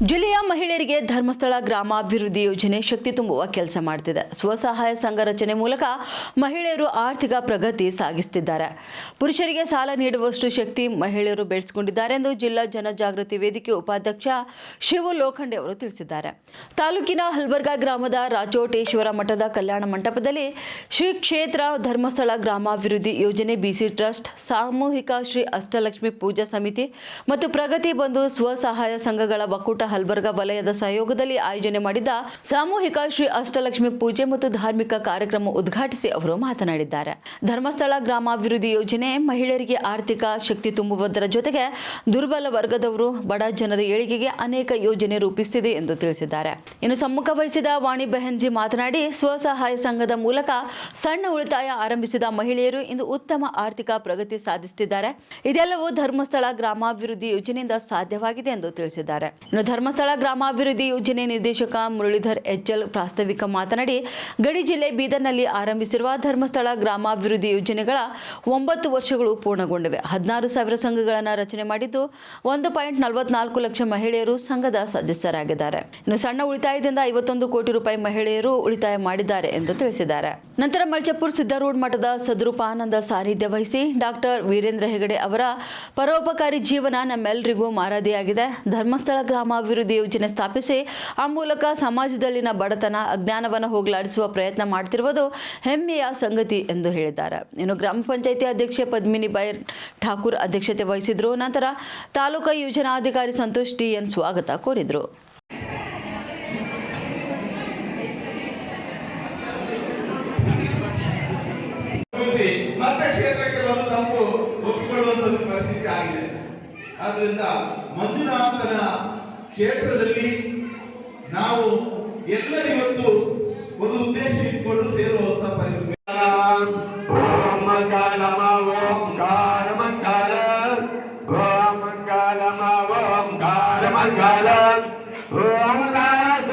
ಜಿಲ್ಲೆಯ ಮಹಿಳೆಯರಿಗೆ ಧರ್ಮಸ್ಥಳ ಗ್ರಾಮಾಭಿವೃದ್ಧಿ ಯೋಜನೆ ಶಕ್ತಿ ತುಂಬುವ ಕೆಲಸ ಮಾಡುತ್ತಿದೆ. ಸ್ವಸಹಾಯ ಸಂಘ ರಚನೆ ಮೂಲಕ ಮಹಿಳೆಯರು ಆರ್ಥಿಕ ಪ್ರಗತಿ ಸಾಗಿಸುತ್ತಿದ್ದಾರೆ. ಪುರುಷರಿಗೆ ಸಾಲ ನೀಡುವಷ್ಟು ಶಕ್ತಿ ಮಹಿಳೆಯರು ಬೆಳೆಸಿಕೊಂಡಿದ್ದಾರೆ ಎಂದು ಜಿಲ್ಲಾ ಜನಜಾಗೃತಿ ವೇದಿಕೆ ಉಪಾಧ್ಯಕ್ಷ ಶಿವು ಲೋಖಂಡೆ ಅವರು ತಿಳಿಸಿದ್ದಾರೆ. ತಾಲೂಕಿನ ಹಲ್ಬರ್ಗಾ ಗ್ರಾಮದ ರಾಜೋಟೇಶ್ವರ ಮಠದ ಕಲ್ಯಾಣ ಮಂಟಪದಲ್ಲಿ ಶ್ರೀ ಕ್ಷೇತ್ರ ಧರ್ಮಸ್ಥಳ ಗ್ರಾಮಾಭಿವೃದ್ಧಿ ಯೋಜನೆ ಬಿಸಿ ಟ್ರಸ್ಟ್, ಸಾಮೂಹಿಕ ಶ್ರೀ ಅಷ್ಟಲಕ್ಷ್ಮಿ ಪೂಜಾ ಸಮಿತಿ ಮತ್ತು ಪ್ರಗತಿ ಬಂಧು ಸ್ವಸಹಾಯ ಸಂಘಗಳ ಒಕ್ಕೂಟ ಹಲ್ಬರ್ಗಾ ವಲಯದ ಸಹಯೋಗದಲ್ಲಿ ಆಯೋಜನೆ ಮಾಡಿದ್ದ ಸಾಮೂಹಿಕ ಶ್ರೀ ಅಷ್ಟಲಕ್ಷ್ಮಿ ಪೂಜೆ ಮತ್ತು ಧಾರ್ಮಿಕ ಕಾರ್ಯಕ್ರಮ ಉದ್ಘಾಟಿಸಿ ಅವರು ಮಾತನಾಡಿದ್ದಾರೆ. ಧರ್ಮಸ್ಥಳ ಗ್ರಾಮಾಭಿವೃದ್ಧಿ ಯೋಜನೆ ಮಹಿಳೆಯರಿಗೆ ಆರ್ಥಿಕ ಶಕ್ತಿ ತುಂಬುವುದರ ಜೊತೆಗೆ ದುರ್ಬಲ ವರ್ಗದವರು, ಬಡ ಜನರ ಏಳಿಗೆಗೆ ಅನೇಕ ಯೋಜನೆ ರೂಪಿಸುತ್ತಿದೆ ಎಂದು ತಿಳಿಸಿದ್ದಾರೆ. ಇನ್ನು ಸಮ್ಮುಖ ವಹಿಸಿದ ವಾಣಿ ಬೆಹನ್ಜಿ ಮಾತನಾಡಿ, ಸ್ವಸಹಾಯ ಸಂಘದ ಮೂಲಕ ಸಣ್ಣ ಉಳಿತಾಯ ಆರಂಭಿಸಿದ ಮಹಿಳೆಯರು ಇಂದು ಉತ್ತಮ ಆರ್ಥಿಕ ಪ್ರಗತಿ ಸಾಧಿಸುತ್ತಿದ್ದಾರೆ. ಇದೆಲ್ಲವೂ ಧರ್ಮಸ್ಥಳ ಗ್ರಾಮಾಭಿವೃದ್ಧಿ ಯೋಜನೆಯಿಂದ ಸಾಧ್ಯವಾಗಿದೆ ಎಂದು ತಿಳಿಸಿದ್ದಾರೆ. ಇನ್ನು ಧರ್ಮಸ್ಥಳ ಗ್ರಾಮಾಭಿವೃದ್ಧಿ ಯೋಜನೆ ನಿರ್ದೇಶಕ ಮುರಳೀಧರ್ ಎಚ್ಎಲ್ ಪ್ರಾಸ್ತಾವಿಕ ಮಾತನಾಡಿ, ಗಡಿ ಜಿಲ್ಲೆ ಬೀದರ್ನಲ್ಲಿ ಆರಂಭಿಸಿರುವ ಧರ್ಮಸ್ಥಳ ಗ್ರಾಮಾಭಿವೃದ್ಧಿ ಯೋಜನೆಗಳ 9 ವರ್ಷಗಳು ಪೂರ್ಣಗೊಂಡಿವೆ. 16,000 ಸಂಘಗಳನ್ನು ರಚನೆ ಮಾಡಿದ್ದು 1.44 ಲಕ್ಷ ಮಹಿಳೆಯರು ಸಂಘದ ಸದಸ್ಯರಾಗಿದ್ದಾರೆ. ಇನ್ನು ಸಣ್ಣ ಉಳಿತಾಯದಿಂದ 51 ಕೋಟಿ ರೂಪಾಯಿ ಮಹಿಳೆಯರು ಉಳಿತಾಯ ಮಾಡಿದ್ದಾರೆ ಎಂದು ತಿಳಿಸಿದ್ದಾರೆ. ನಂತರ ಮಲ್ಚಪುರ ಸಿದ್ದಾರೂಢ ಮಠದ ಸದ್ರೂಪಾನಂದ ಸಾನ್ನಿಧ್ಯ ವಹಿಸಿ ಡಾಕ್ಟರ್ ವೀರೇಂದ್ರ ಹೆಗಡೆ ಅವರ ಪರೋಪಕಾರಿ ಜೀವನ ನಮ್ಮೆಲ್ಲರಿಗೂ ಮಾರದಿಯಾಗಿದೆ. ಧರ್ಮಸ್ಥಳ ಗ್ರಾಮಾಭಿವೃದ್ಧಿ ಯೋಜನೆ ಸ್ಥಾಪಿಸಿ ಆ ಮೂಲಕ ಸಮಾಜದಲ್ಲಿನ ಬಡತನ, ಅಜ್ಞಾನವನ್ನು ಹೋಗಲಾಡಿಸುವ ಪ್ರಯತ್ನ ಮಾಡುತ್ತಿರುವುದು ಹೆಮ್ಮೆಯ ಸಂಗತಿ ಎಂದು ಹೇಳಿದ್ದಾರೆ. ಇನ್ನು ಗ್ರಾಮ ಪಂಚಾಯಿತಿ ಅಧ್ಯಕ್ಷೆ ಪದ್ಮಿನಿಬಾಯಿ ಠಾಕೂರ್ ಅಧ್ಯಕ್ಷತೆ ವಹಿಸಿದ್ರು. ನಂತರ ತಾಲೂಕಾ ಯೋಜನಾಧಿಕಾರಿ ಸಂತೋಷ್ ಟಿಎನ್ ಸ್ವಾಗತ ಕೋರಿದ್ರು. ಆದ್ದರಿಂದ ಮಂಜುನಾಥನ ಕ್ಷೇತ್ರದಲ್ಲಿ ನಾವು ಎಲ್ಲರಿವತ್ತು ಒಂದು ಉದ್ದೇಶ ಇಟ್ಕೊಂಡು ಸೇರುವಂತ ಪರಿಸ್ಥಿತಿ. ಓಂ ಮಂಗಲಮ ಓಂಕಾರ ಮಂಗಲ, ಓಂ ಮಂಗಲಮ ಓಂಕಾರ ಮಂಗಲ, ಓಂ